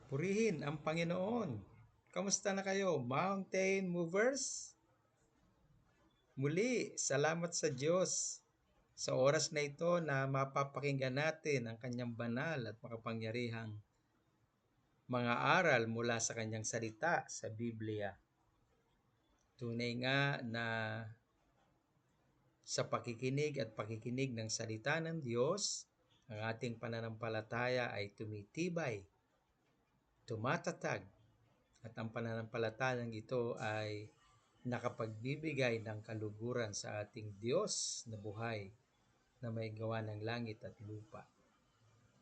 Purihin ang Panginoon. Kamusta na kayo, Mountain Movers? Muli, salamat sa Diyos sa oras na ito na mapapakinggan natin ang kanyang banal at makapangyarihang mga aral mula sa kanyang salita sa Biblia. Tunay nga na sa pakikinig at pakikinig ng salita ng Diyos, ang ating pananampalataya ay tumitibay, tumatatag, at ang pananampalatayang ito ay nakapagbibigay ng kaluguran sa ating Diyos na buhay na may gawa ng langit at lupa.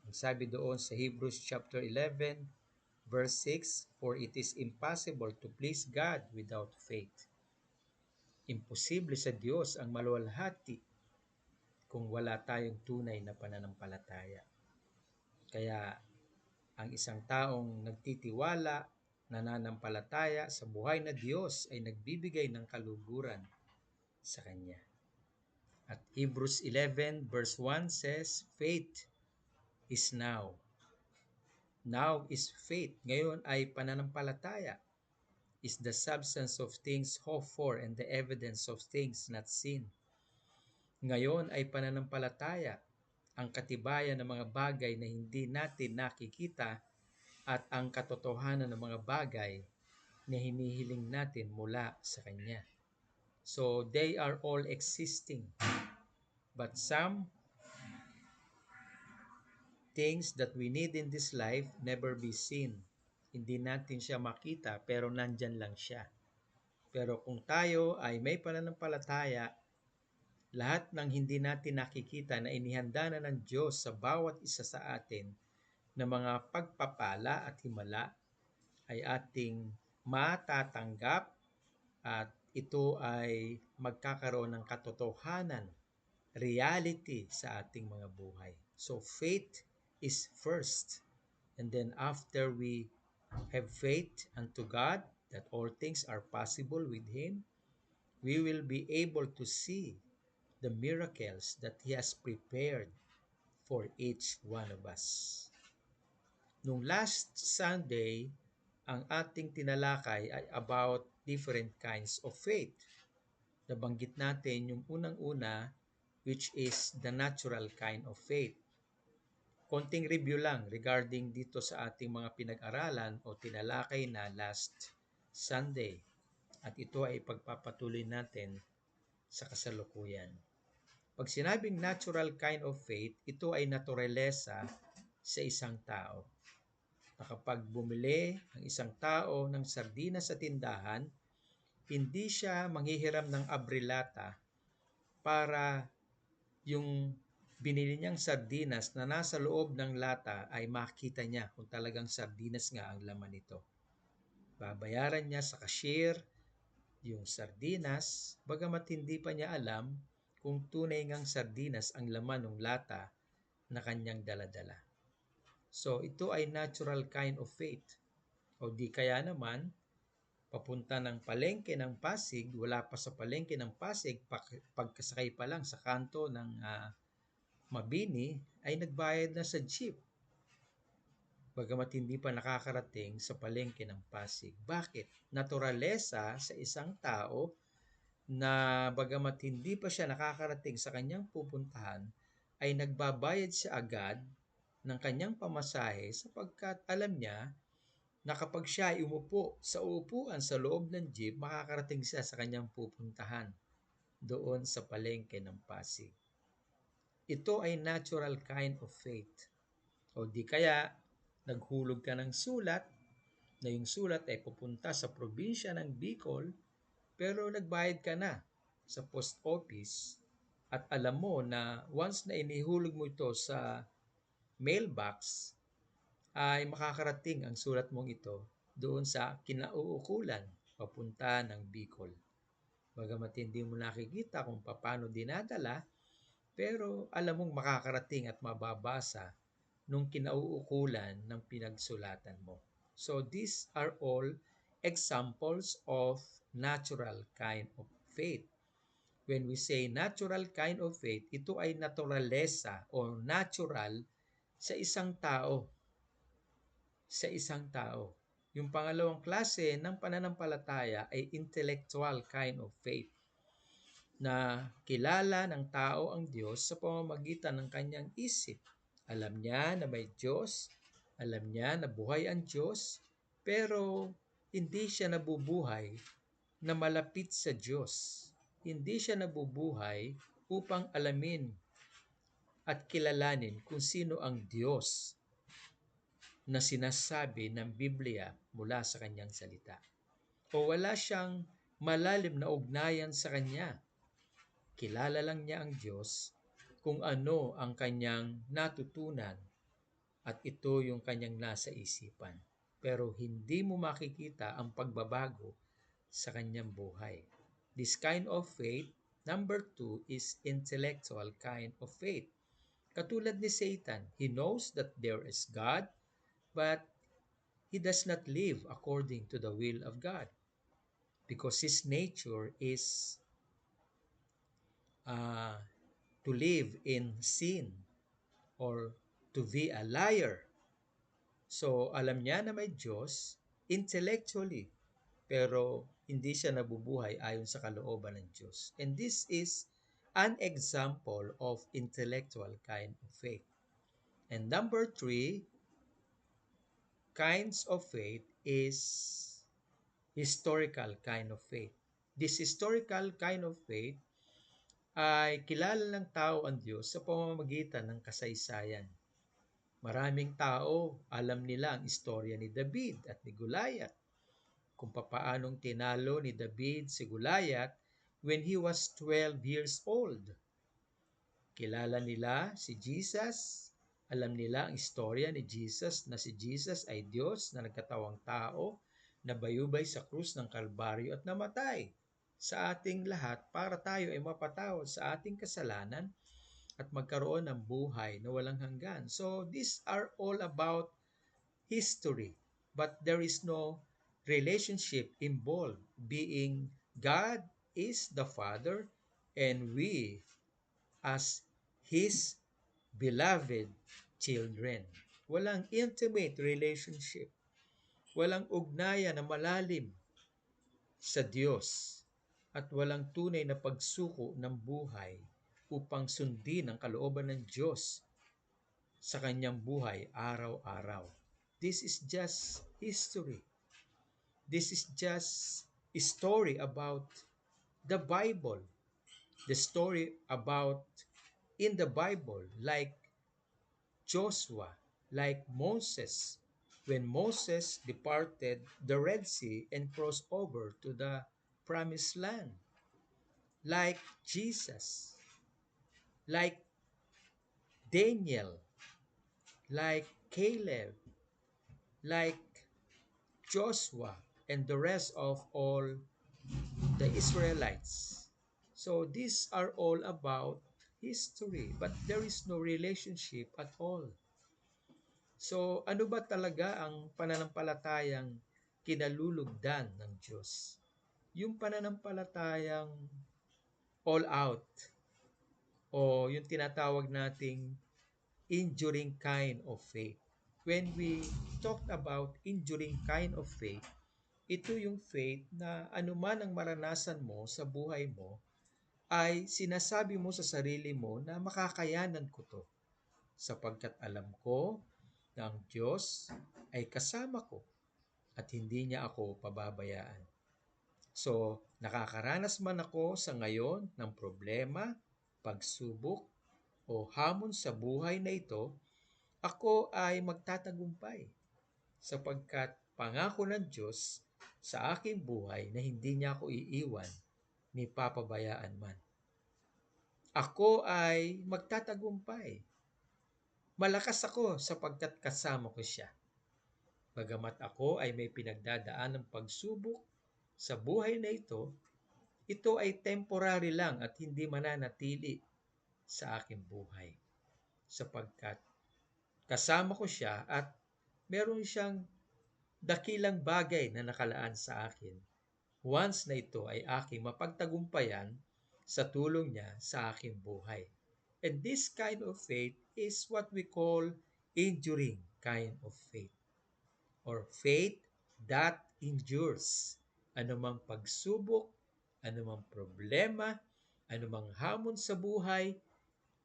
Ang sabi doon sa Hebrews chapter 11 verse 6, "For it is impossible to please God without faith." Imposible sa Diyos ang maluwalhati kung wala tayong tunay na pananampalataya. Kaya ang isang taong nagtitiwala, nananampalataya sa buhay na Diyos ay nagbibigay ng kaluguran sa Kanya. At Hebrews 11 verse 1 says, "Faith is now." Now is faith. Ngayon ay pananampalataya. Is the substance of things hoped for and the evidence of things not seen. Ngayon ay pananampalataya. Ang katibayan ng mga bagay na hindi natin nakikita at ang katotohanan ng mga bagay na hinihiling natin mula sa Kanya. So they are all existing. But some things that we need in this life never be seen. Hindi natin siya makita pero nandyan lang siya. Pero kung tayo ay may pananampalataya, lahat ng hindi natin nakikita na inihanda na ng Diyos sa bawat isa sa atin na mga pagpapala at himala ay ating matatanggap at ito ay magkakaroon ng katotohanan, reality sa ating mga buhay. So faith is first. And then after we have faith unto God that all things are possible with Him, we will be able to see the miracles that He has prepared for each one of us. Nung last Sunday, ang ating tinalakay ay about different kinds of faith. Nabanggit natin yung unang-una, which is the natural kind of faith. Konting review lang regarding dito sa ating mga pinag-aralan o tinalakay na last Sunday. At ito ay pagpapatuloy natin sa kasalukuyan. Pag sinabing natural kind of faith, ito ay naturalesa sa isang tao. Na kapag bumili ang isang tao ng sardinas sa tindahan, hindi siya manghihiram ng abrilata para yung binili niyang sardinas na nasa loob ng lata ay makita niya kung talagang sardinas nga ang laman nito. Babayaran niya sa cashier yung sardinas, bagamat hindi pa niya alam kung tunay ngang sardinas ang laman ng lata na kanyang daladala. So ito ay natural kind of faith. O di kaya naman, papunta ng palengke ng Pasig, wala pa sa palengke ng Pasig, pagkasakay pa lang sa kanto ng Mabini, ay nagbayad na sa jeep. Bagamat hindi pa nakakarating sa palengke ng Pasig. Bakit? Naturalesa sa isang tao na bagamat hindi pa siya nakakarating sa kanyang pupuntahan, ay nagbabayad siya agad ng kanyang pamasahe sapagkat alam niya na kapag siya ay umupo sa upuan sa loob ng jeep, makakarating siya sa kanyang pupuntahan doon sa palengke ng Pasig. Ito ay natural kind of faith. O di kaya, naghulog ka ng sulat, na yung sulat ay pupunta sa probinsya ng Bicol, pero nagbayad ka na sa post office at alam mo na once na inihulog mo ito sa mailbox, ay makakarating ang sulat mong ito doon sa kinauukulan papunta ng Bicol. Bagamat hindi mo nakikita kung paano dinadala, pero alam mong makakarating at mababasa nung kinauukulan ng pinagsulatan mo. So these are all examples of natural kind of faith. When we say natural kind of faith, ito ay naturalesa o natural sa isang tao. sa isang tao. Yung pangalawang klase ng pananampalataya ay intellectual kind of faith na kilala ng tao ang Diyos sa pamamagitan ng kanyang isip. Alam niya na may Diyos, alam niya na buhay ang Diyos, pero hindi siya nabubuhay na malapit sa Diyos. Hindi siya nabubuhay upang alamin at kilalanin kung sino ang Diyos na sinasabi ng Biblia mula sa kanyang salita. O wala siyang malalim na ugnayan sa kanya. Kilala lang niya ang Diyos kung ano ang kanyang natutunan at ito yung kanyang nasa isipan. Pero hindi mo makikita ang pagbabago sa kanyang buhay. This kind of faith, number 2, is intellectual kind of faith. Katulad ni Satan, he knows that there is God, but he does not live according to the will of God because his nature is uh, to live in sin or to be a liar. So, alam niya na may Diyos intellectually, pero hindi siya nabubuhay ayon sa kalooban ng Diyos. And this is an example of intellectual kind of faith. And number 3, kinds of faith is historical kind of faith. This historical kind of faith ay kilala ng tao ang Diyos sa pamamagitan ng kasaysayan. Maraming tao alam nila ang istorya ni David at ni Goliath, kung papaanong tinalo ni David si Goliath when he was 12 years old. Kilala nila si Jesus, alam nila ang istorya ni Jesus na si Jesus ay Diyos na nagkatawang tao na bayubay sa krus ng Kalbaryo at namatay sa ating lahat para tayo ay mapatawad sa ating kasalanan at magkaroon ng buhay na walang hanggan. So these are all about history, but there is no relationship involved, being God is the Father and we as His beloved children. Walang intimate relationship, walang ugnayan na malalim sa Diyos at walang tunay na pagsuko ng buhay upang sundin ang kalooban ng Diyos sa kanyang buhay araw-araw. This is just history. This is just a story about the Bible. The story about in the Bible, like Joshua, like Moses, when Moses departed the Red Sea and crossed over to the Promised Land, like Jesus, like Daniel, like Caleb, like Joshua, and the rest of all the Israelites. So these are all about history, but there is no relationship at all. So ano ba talaga ang pananampalatayang kinalulugdan ng Diyos? Yung pananampalatayang all out o yung tinatawag nating enduring kind of faith. When we talked about enduring kind of faith, ito yung faith na anuman ang maranasan mo sa buhay mo, ay sinasabi mo sa sarili mo na makakayanan ko to sapagkat alam ko na ang Diyos ay kasama ko at hindi niya ako pababayaan. So, nakakaranas man ako sa ngayon ng problema, pagsubok, o hamon sa buhay na ito, ako ay magtatagumpay sapagkat pangako ng Diyos sa aking buhay na hindi niya ako iiwan ni papabayaan man. Ako ay magtatagumpay. Malakas ako sapagkat kasama ko siya. Bagamat ako ay may pinagdadaan ng pagsubok sa buhay na ito ay temporary lang at hindi mananatili sa aking buhay. Sapagkat kasama ko siya at meron siyang dakilang bagay na nakalaan sa akin. Once na ito ay aking mapagtagumpayan sa tulong niya sa aking buhay. And this kind of faith is what we call enduring kind of faith. or faith that endures. Anumang pagsubok, anumang problema, anumang hamon sa buhay,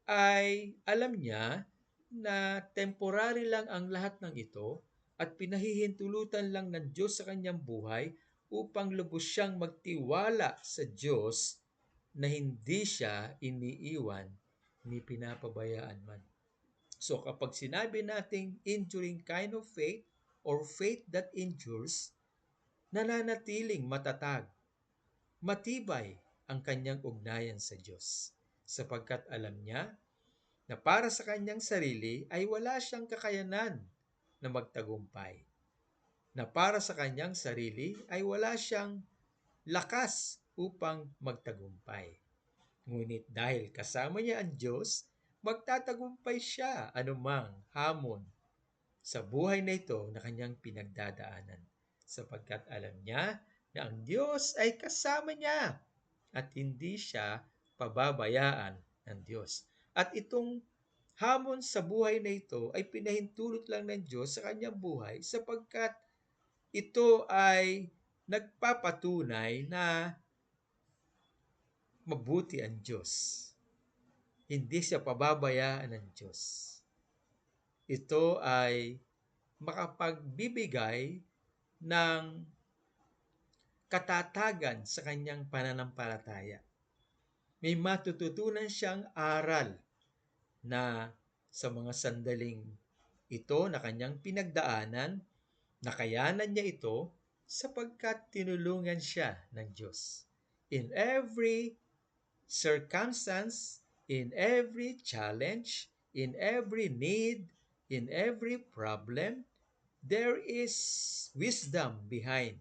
ay alam niya na temporary lang ang lahat ng ito at pinahihintulutan lang ng Diyos sa kanyang buhay upang lubos siyang magtiwala sa Diyos na hindi siya iniiwan ni pinapabayaan man. So kapag sinabi nating enduring kind of faith or faith that endures, nananatiling matatag, matibay ang kanyang ugnayan sa Diyos sapagkat alam niya na para sa kanyang sarili ay wala siyang kakayanan na magtagumpay. Na para sa kanyang sarili ay wala siyang lakas upang magtagumpay. Ngunit dahil kasama niya ang Diyos, magtatagumpay siya anumang hamon sa buhay na ito na kanyang pinagdadaanan. Sapagkat alam niya na ang Diyos ay kasama niya at hindi siya pababayaan ng Diyos. At itong hamon sa buhay na ito ay pinahintulot lang ng Diyos sa kanyang buhay sapagkat ito ay nagpapatunay na mabuti ang Diyos. Hindi siya pababayaan ng Diyos. Ito ay makapagbibigay ng katatagan sa kanyang pananampalataya. May matututunan siyang aral na sa mga sandaling ito na kanyang pinagdaanan, nakayanan niya ito sapagkat tinulungan siya ng Diyos. In every circumstance, in every challenge, in every need, in every problem, there is wisdom behind.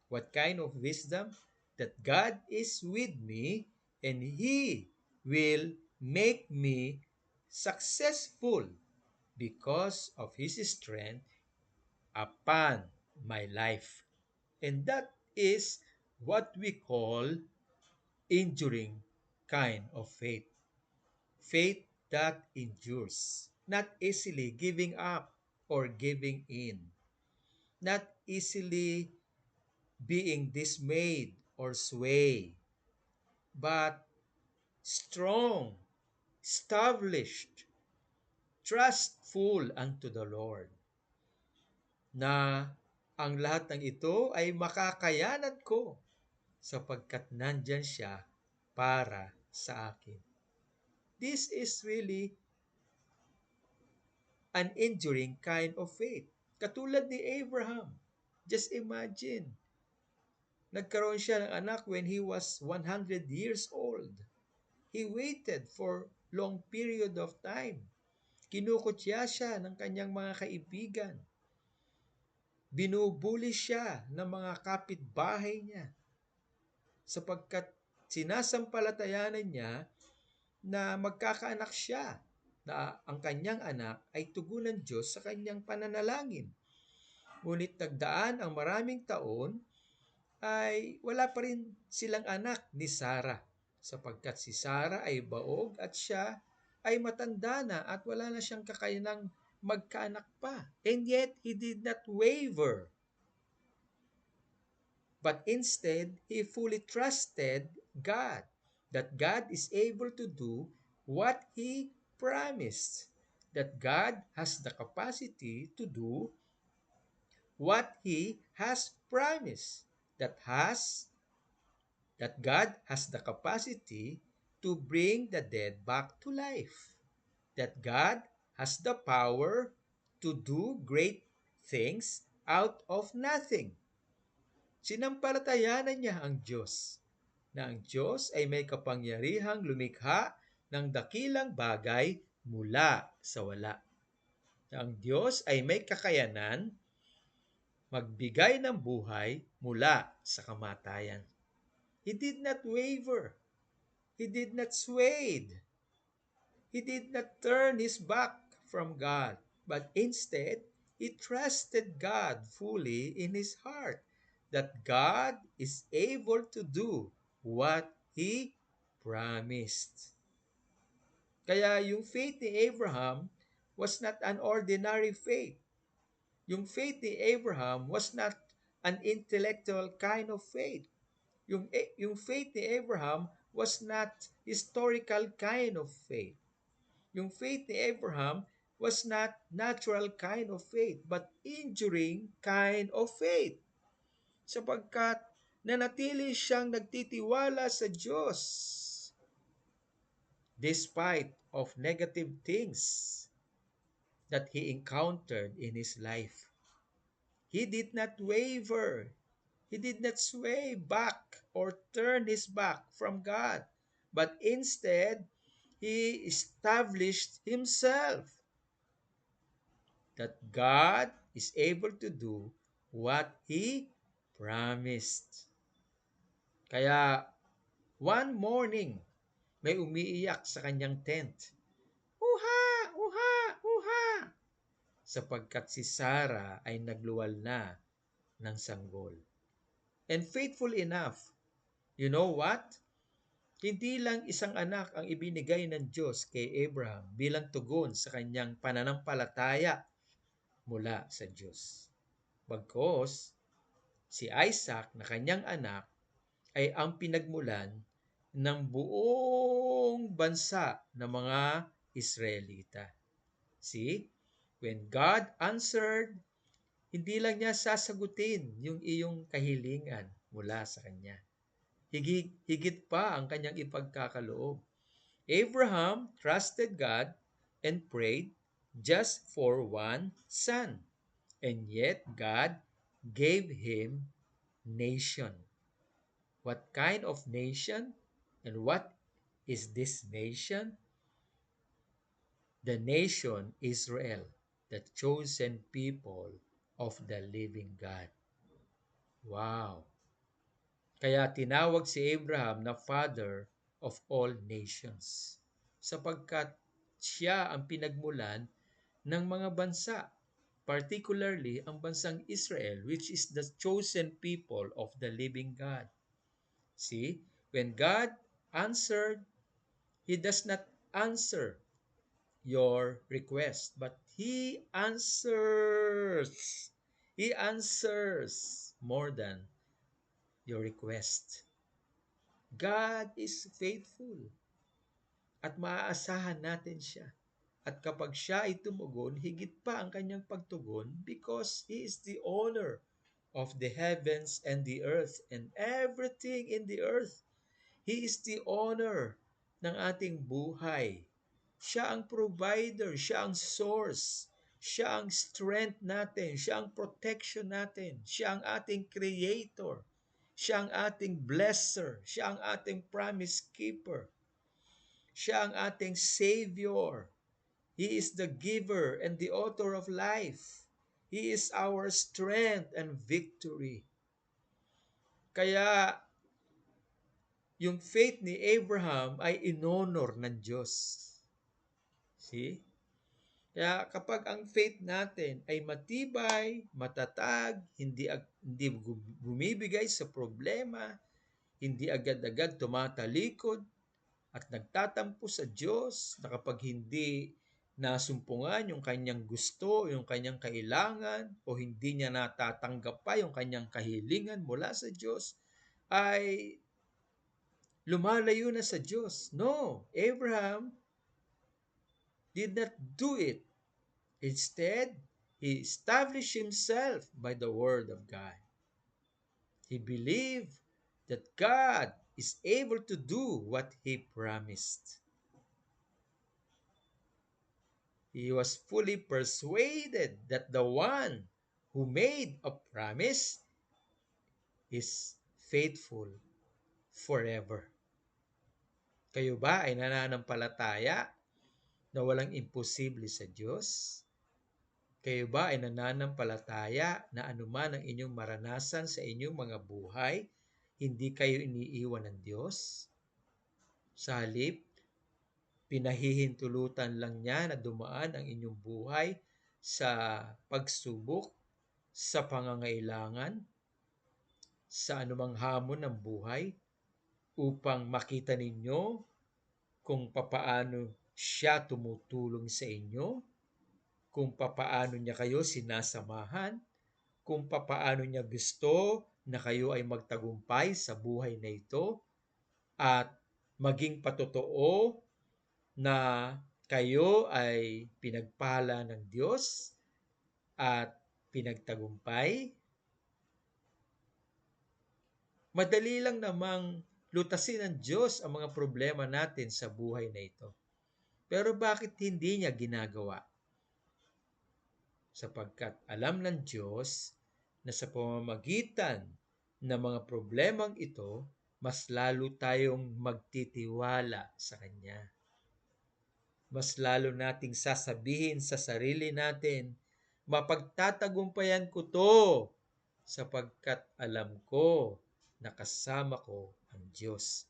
What kind of wisdom? That God is with me and He will make me successful because of His strength upon my life. And that is what we call enduring kind of faith. Faith that endures, not easily giving up or giving in, not easily being dismayed or swayed, but strong, established, trustful unto the Lord, na ang lahat ng ito ay makakayanan ko sapagkat nandyan siya para sa akin. This is really an enduring kind of faith. Katulad ni Abraham. Just imagine, nagkaroon siya ng anak when he was 100 years old. He waited for long period of time. Kinukutya siya ng kanyang mga kaibigan. Binubuli siya ng mga kapitbahay niya sapagkat sinasampalatayanan niya na magkakaanak siya, na ang kanyang anak ay tugon ng Diyos sa kanyang pananalangin. Ngunit nagdaan ang maraming taon ay wala pa rin silang anak ni Sarah sapagkat si Sarah ay baog at siya ay matanda na at wala na siyang kakayanang magkaanak pa. And yet, he did not waver. But instead, he fully trusted God, that God is able to do what He promised, that God has the capacity to do what He has promised, that God has the capacity to bring the dead back to life, that God has the power to do great things out of nothing. Sinampalatayanan niya ang Diyos, na ang Diyos ay may kapangyarihang lumikha ng dakilang bagay mula sa wala. Na ang Diyos ay may kakayanan magbigay ng buhay mula sa kamatayan. He did not waver. He did not sway. He did not turn his back from God, but instead, he trusted God fully in his heart, that God is able to do what He promised. Kaya yung faith ni Abraham was not an ordinary faith. Yung faith ni Abraham was not an intellectual kind of faith. Yung faith ni Abraham was not historical kind of faith. Yung faith ni Abraham was not natural kind of faith, but enduring kind of faith. Sapagkat nanatili siyang nagtitiwala sa Diyos despite of negative things that he encountered in his life. He did not waver. He did not sway back or turn his back from God, but instead, he established himself that God is able to do what he promised. Kaya, one morning, may umiiyak sa kanyang tent. Uha! Uha! Uha! Sapagkat si Sarah ay nagluwal na ng sanggol. And faithful enough, you know what? Hindi lang isang anak ang ibinigay ng Diyos kay Abraham bilang tugon sa kanyang pananampalataya mula sa Diyos. Bagkus, si Isaac na kanyang anak ay ang pinagmulan ng buong bansa ng mga Israelita. See, when God answered, hindi lang niya sasagutin yung iyong kahilingan mula sa Kanya. Higit pa ang kanyang ipagkakaloob. Abraham trusted God and prayed just for one son. And yet God gave him nation. What kind of nation? And what is this nation? The nation Israel, the chosen people of the living God. Wow! Kaya tinawag si Abraham na father of all nations, sapagkat siya ang pinagmulan ng mga bansa, particularly ang bansang Israel, which is the chosen people of the living God. See, when God answered, He does not answer your request, but He answers. He answers more than your request. God is faithful at maaasahan natin siya. At kapag siya ay tumugon, higit pa ang kanyang pagtugon because He is the owner of the heavens and the earth and everything in the earth. He is the owner ng ating buhay. Siya ang provider, siya ang source, siya ang strength natin, siya ang protection natin, siya ang ating creator, siya ang ating blesser, siya ang ating promise keeper, siya ang ating savior. He is the giver and the author of life. He is our strength and victory. Kaya yung faith ni Abraham ay inonor ng Diyos. See? Kaya kapag ang faith natin ay matibay, matatag, hindi bumibigay sa problema, hindi agad-agad tumatalikod at nagtatampo sa Diyos, na kapag hindi nasumpungan yung kanyang gusto, yung kanyang kailangan, o hindi niya natatanggap pa yung kanyang kahilingan mula sa Diyos, ay lumalayo na sa Diyos. No, Abraham did not do it. Instead, he established himself by the word of God. He believed that God is able to do what he promised. He was fully persuaded that the one who made a promise is faithful forever. Kayo ba ay nananampalataya na walang imposible sa Diyos? Kayo ba ay nananampalataya na anuman ang inyong maranasan sa inyong mga buhay, hindi kayo iniiwan ng Diyos? Sa halip, pinahihintulutan lang niya na dumaan ang inyong buhay sa pagsubok, sa pangangailangan, sa anumang hamon ng buhay, upang makita ninyo kung papaano siya tumutulong sa inyo. kung papaano niya kayo sinasamahan, kung papaano niya gusto na kayo ay magtagumpay sa buhay na ito at maging patotoo na kayo ay pinagpala ng Diyos at pinagtagumpay. Madali lang namang lutasin ng Diyos ang mga problema natin sa buhay na ito. Pero bakit hindi niya ginagawa? Sapagkat alam ng Diyos na sa pamamagitan ng mga problemang ito, mas lalo tayong magtitiwala sa Kanya. Mas lalo nating sasabihin sa sarili natin, mapagtatagumpayan ko to sapagkat alam ko na kasama ko ang Diyos.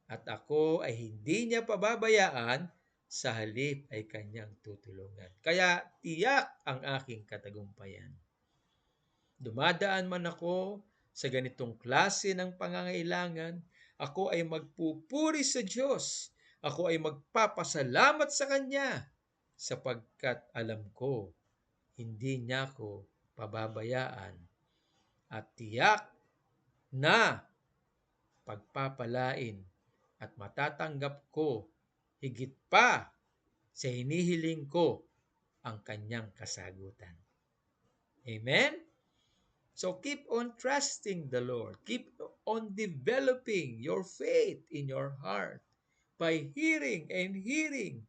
At ako ay hindi niya pababayaan, sa halip ay kanyang tutulungan. Kaya tiyak ang aking katagumpayan. Dumadaan man ako sa ganitong klase ng pangangailangan, ako ay magpupuri sa Diyos. Ako ay magpapasalamat sa Kanya sapagkat alam ko hindi niya ako pababayaan at tiyak na pagpapalain at matatanggap ko higit pa sa hinihiling ko ang kanyang kasagutan. Amen? So keep on trusting the Lord. Keep on developing your faith in your heart by hearing and hearing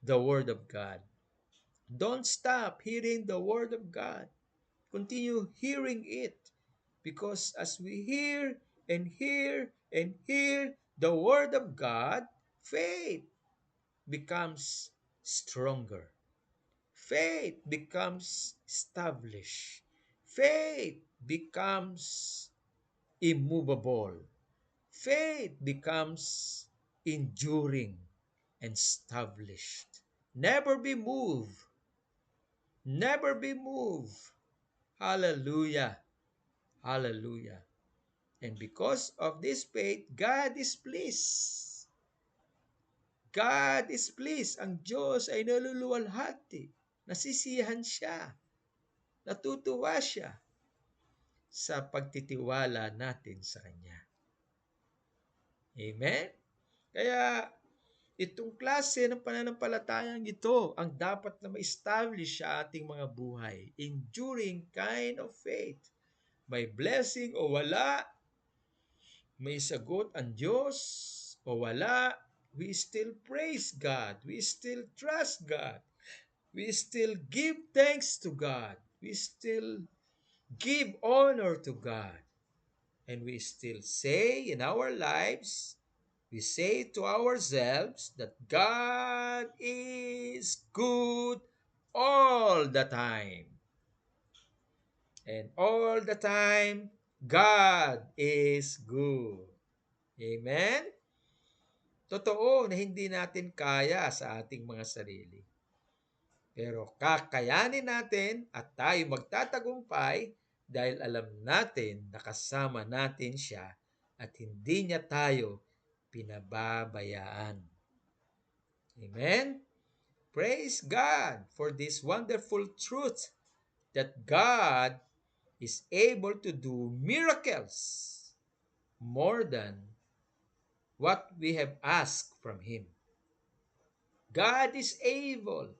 the Word of God. Don't stop hearing the Word of God. Continue hearing it, because as we hear and hear and hear the Word of God, faith becomes stronger. Faith becomes established. Faith becomes immovable. Faith becomes enduring and established. Never be moved. Never be moved. Hallelujah. Hallelujah. And because of this faith, God is pleased. God is pleased. Ang Diyos ay naluluwalhati. Nasisiyahan siya. Natutuwa siya sa pagtitiwala natin sa Kanya. Amen? Kaya itong klase ng pananampalatayang ito ang dapat na ma-establish sa ating mga buhay. Enduring kind of faith. May blessing o wala, may sagot ang Diyos o wala, we still praise God. We still trust God. We still give thanks to God. We still give honor to God. And we still say in our lives, we say to ourselves that God is good all the time. And all the time, God is good. Amen? Totoo na hindi natin kaya sa ating mga sarili. Pero kakayanin natin at tayo magtatagumpay dahil alam natin na kasama natin siya at hindi niya tayo pinababayaan. Amen? Praise God for this wonderful truth that God is able to do miracles more than what we have asked from Him. God is able.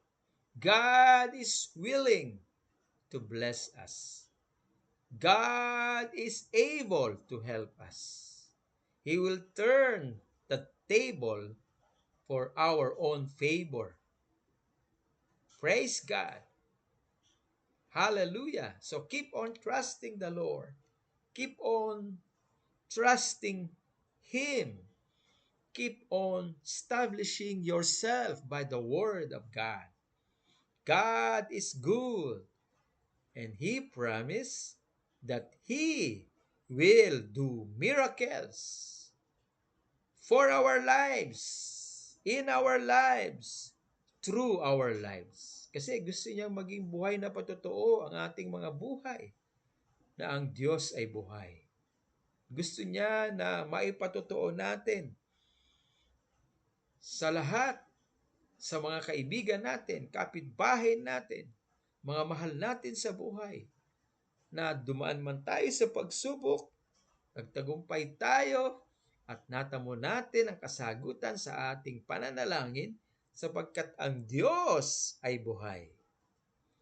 God is willing to bless us. God is able to help us. He will turn the table for our own favor. Praise God. Hallelujah. So keep on trusting the Lord. Keep on trusting Him. Keep on establishing yourself by the Word of God. God is good. And He promised that He will do miracles for our lives, in our lives, through our lives. Kasi gusto niyang maging buhay na patotoo ang ating mga buhay, na ang Diyos ay buhay. Gusto niya na maipatotoo natin sa lahat, sa mga kaibigan natin, kapitbahay natin, mga mahal natin sa buhay, na dumaan man tayo sa pagsubok, nagtagumpay tayo, at natamo natin ang kasagutan sa ating pananalangin sapagkat ang Diyos ay buhay.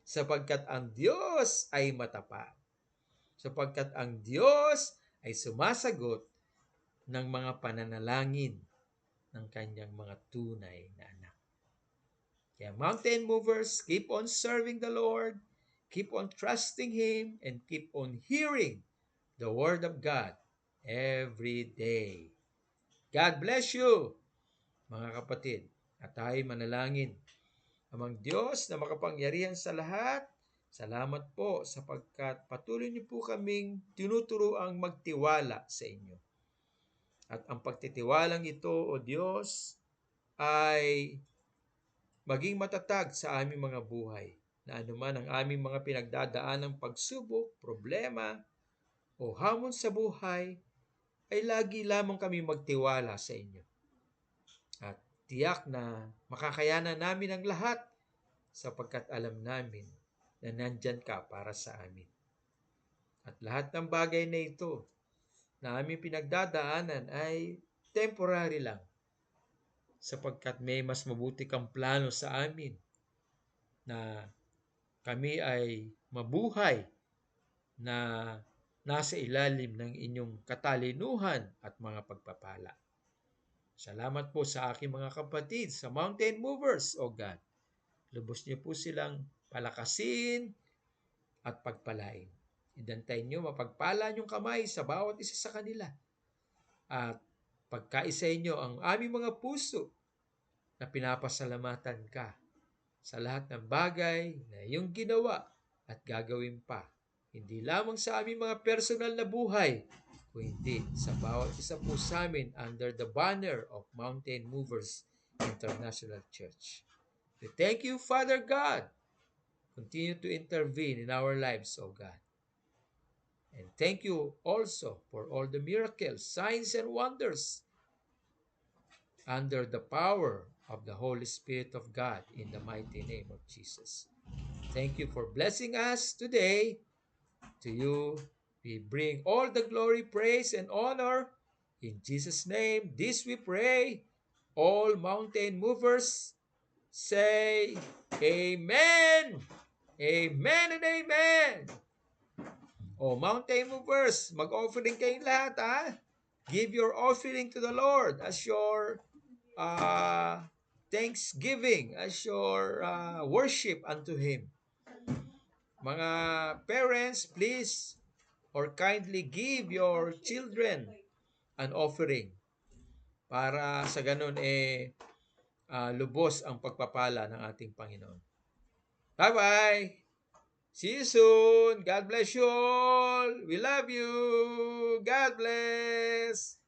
Sapagkat ang Diyos ay matapat. Sapagkat ang Diyos ay sumasagot ng mga pananalangin ng kanyang mga tunay na anak. Kaya mountain movers, keep on serving the Lord, keep on trusting Him, and keep on hearing the Word of God every day. God bless you, mga kapatid. At tayo manalangin. Amang Diyos na makapangyarihan sa lahat, salamat po sapagkat patuloy niyo po kaming tinuturoang magtiwala sa inyo. At ang pagtitiwalang ito, O Diyos, ay maging matatag sa aming mga buhay, na anuman ang aming mga pinagdadaanang pagsubok, problema, o hamon sa buhay, ay lagi lamang kami magtiwala sa inyo. At tiyak na makakayanan namin ang lahat sapagkat alam namin na nandyan ka para sa amin. At lahat ng bagay na ito na aming pinagdadaanan ay temporary lang sapagkat may mas mabuti kang plano sa amin na kami ay mabuhay na nasa ilalim ng inyong katalinuhan at mga pagpapala. Salamat po sa aking mga kapatid, sa mountain movers, O God. Lubos niyo po silang palakasin at pagpalain. Idantayin niyo mapagpala niyong kamay sa bawat isa sa kanila. At pagkaisa niyo ang aming mga puso na pinapasalamatan ka sa lahat ng bagay na iyong ginawa at gagawin pa. Hindi lamang sa aming mga personal na buhay, kundi sa bawat isa po sa amin under the banner of Mountain Movers International Church. We thank you, Father God. Continue to intervene in our lives, O God. And thank you also for all the miracles, signs, and wonders under the power of the Holy Spirit of God in the mighty name of Jesus. Thank you for blessing us today. To you we bring all the glory, praise, and honor. In Jesus' name, this we pray. All mountain movers say Amen. Amen and amen. O mountain movers, mag-offering kayong lahat, ha? Give your offering to the Lord as your thanksgiving, as your worship unto Him. Mga parents, please or kindly give your children an offering para sa ganun lubos ang pagpapala ng ating Panginoon. Bye-bye! See you soon! God bless you all! We love you! God bless!